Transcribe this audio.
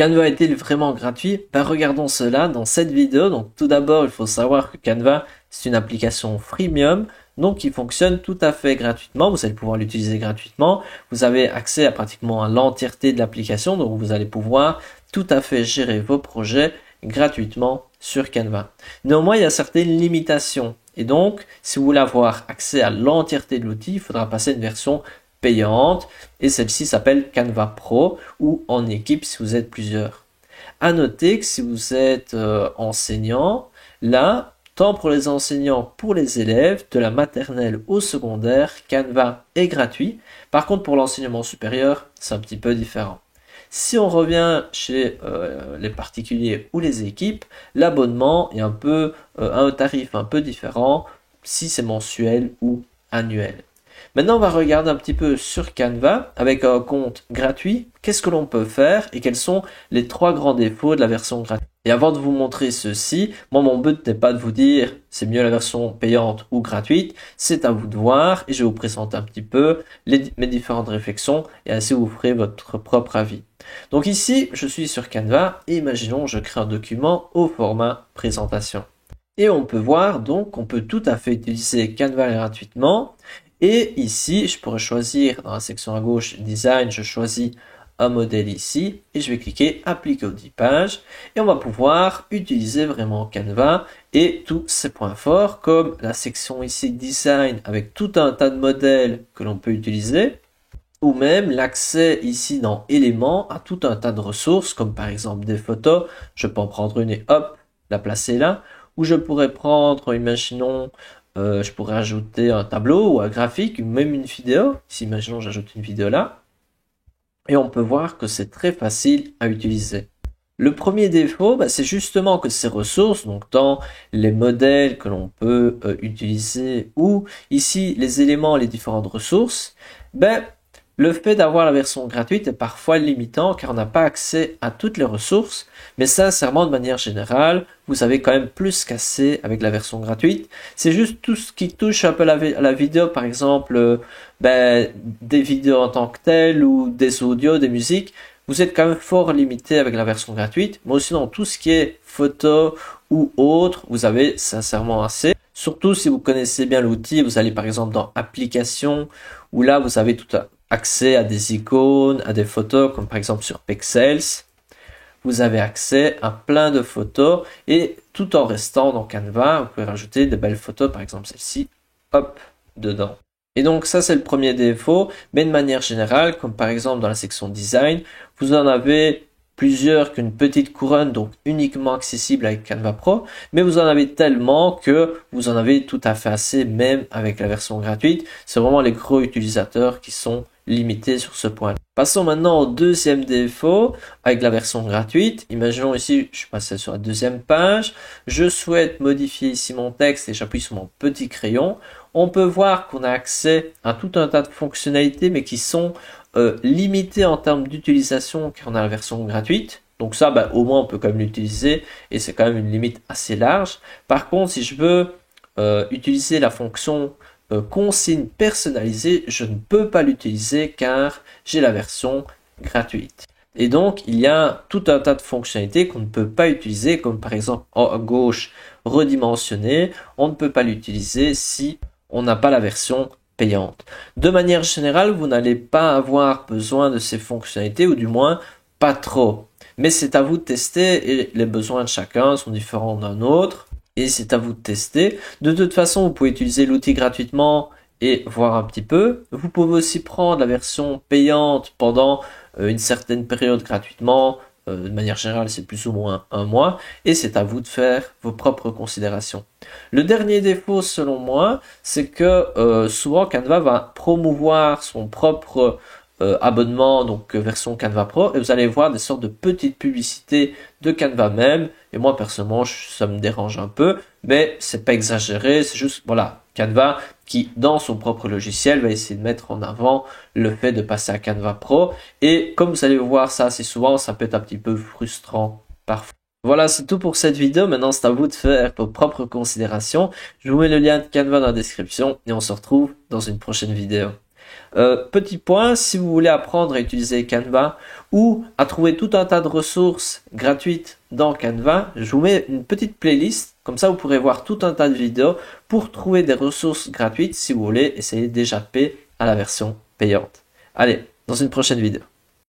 Canva est-il vraiment gratuit? Ben, regardons cela dans cette vidéo. Donc tout d'abord, il faut savoir que Canva, c'est une application freemium, donc qui fonctionne tout à fait gratuitement. Vous allez pouvoir l'utiliser gratuitement. Vous avez accès à pratiquement à l'entièreté de l'application, donc vous allez pouvoir tout à fait gérer vos projets gratuitement sur Canva. Néanmoins, il y a certaines limitations. Et donc, si vous voulez avoir accès à l'entièreté de l'outil, il faudra passer une version payante et celle-ci s'appelle Canva Pro ou en équipe si vous êtes plusieurs. À noter que si vous êtes enseignant, là, tant pour les enseignants, pour les élèves, de la maternelle au secondaire, Canva est gratuit. Par contre, pour l'enseignement supérieur, c'est un petit peu différent. Si on revient chez les particuliers ou les équipes, l'abonnement est un peu un tarif un peu différent si c'est mensuel ou annuel. Maintenant, on va regarder un petit peu sur Canva avec un compte gratuit. Qu'est-ce que l'on peut faire et quels sont les 3 grands défauts de la version gratuite. Et avant de vous montrer ceci, moi, mon but n'est pas de vous dire c'est mieux la version payante ou gratuite. C'est à vous de voir et je vais vous présenter un petit peu mes différentes réflexions et ainsi vous ferez votre propre avis. Donc ici, je suis sur Canva et imaginons je crée un document au format présentation. Et on peut voir donc qu'on peut tout à fait utiliser Canva gratuitement. Et ici, je pourrais choisir dans la section à gauche Design, je choisis un modèle ici et je vais cliquer Appliquer aux 10 pages et on va pouvoir utiliser vraiment Canva et tous ses points forts comme la section ici Design avec tout un tas de modèles que l'on peut utiliser ou même l'accès ici dans Éléments à tout un tas de ressources comme par exemple des photos. Je peux en prendre une et hop, la placer là. Ou je pourrais prendre, imaginons, je pourrais ajouter un tableau ou un graphique, même une vidéo. Ici, imaginons, j'ajoute une vidéo là. Et on peut voir que c'est très facile à utiliser. Le premier défaut, c'est justement que ces ressources, donc dans les modèles que l'on peut utiliser ou ici les éléments, les différentes ressources, le fait d'avoir la version gratuite est parfois limitant car on n'a pas accès à toutes les ressources, mais sincèrement de manière générale, vous avez quand même plus qu'assez avec la version gratuite. C'est juste tout ce qui touche un peu à la vidéo, par exemple des vidéos en tant que telles ou des audios, des musiques. Vous êtes quand même fort limité avec la version gratuite, mais aussi dans tout ce qui est photo ou autre, vous avez sincèrement assez. Surtout si vous connaissez bien l'outil, vous allez par exemple dans Applications, où là vous avez tout accès à des icônes, à des photos, comme par exemple sur Pexels. Vous avez accès à plein de photos et tout en restant dans Canva, vous pouvez rajouter de belles photos, par exemple celle-ci, hop, dedans. Et donc ça c'est le premier défaut, mais de manière générale, comme par exemple dans la section Design, vous en avez plusieurs qu'une petite couronne, donc uniquement accessible avec Canva Pro, mais vous en avez tellement que vous en avez tout à fait assez, même avec la version gratuite. C'est vraiment les gros utilisateurs qui sont limités sur ce point. Passons maintenant au deuxième défaut avec la version gratuite. Imaginons ici, je suis passé sur la deuxième page. Je souhaite modifier ici mon texte et j'appuie sur mon petit crayon. On peut voir qu'on a accès à tout un tas de fonctionnalités, mais qui sont limitées en termes d'utilisation car on a la version gratuite. Donc ça, au moins on peut quand même l'utiliser et c'est quand même une limite assez large. Par contre, si je veux utiliser la fonction consigne personnalisée, je ne peux pas l'utiliser car j'ai la version gratuite. Et donc, il y a tout un tas de fonctionnalités qu'on ne peut pas utiliser, comme par exemple en gauche redimensionner. On ne peut pas l'utiliser si on n'a pas la version payante. De manière générale, vous n'allez pas avoir besoin de ces fonctionnalités, ou du moins pas trop. Mais c'est à vous de tester et les besoins de chacun sont différents d'un autre. Et c'est à vous de tester. De toute façon, vous pouvez utiliser l'outil gratuitement et voir un petit peu. Vous pouvez aussi prendre la version payante pendant une certaine période gratuitement. De manière générale, c'est plus ou moins un mois. Et c'est à vous de faire vos propres considérations. Le dernier défaut, selon moi, c'est que souvent Canva va promouvoir son propre abonnement, donc version Canva Pro, et vous allez voir des sortes de petites publicités de Canva même, et moi personnellement ça me dérange un peu, mais c'est pas exagéré, c'est juste voilà, Canva qui dans son propre logiciel va essayer de mettre en avant le fait de passer à Canva Pro, et comme vous allez voir ça assez souvent, ça peut être un petit peu frustrant parfois. Voilà, c'est tout pour cette vidéo. Maintenant, c'est à vous de faire vos propres considérations. Je vous mets le lien de Canva dans la description et on se retrouve dans une prochaine vidéo. Petit point, si vous voulez apprendre à utiliser Canva ou à trouver tout un tas de ressources gratuites dans Canva, je vous mets une petite playlist, comme ça vous pourrez voir tout un tas de vidéos pour trouver des ressources gratuites si vous voulez essayer d'échapper à la version payante. Allez, dans une prochaine vidéo.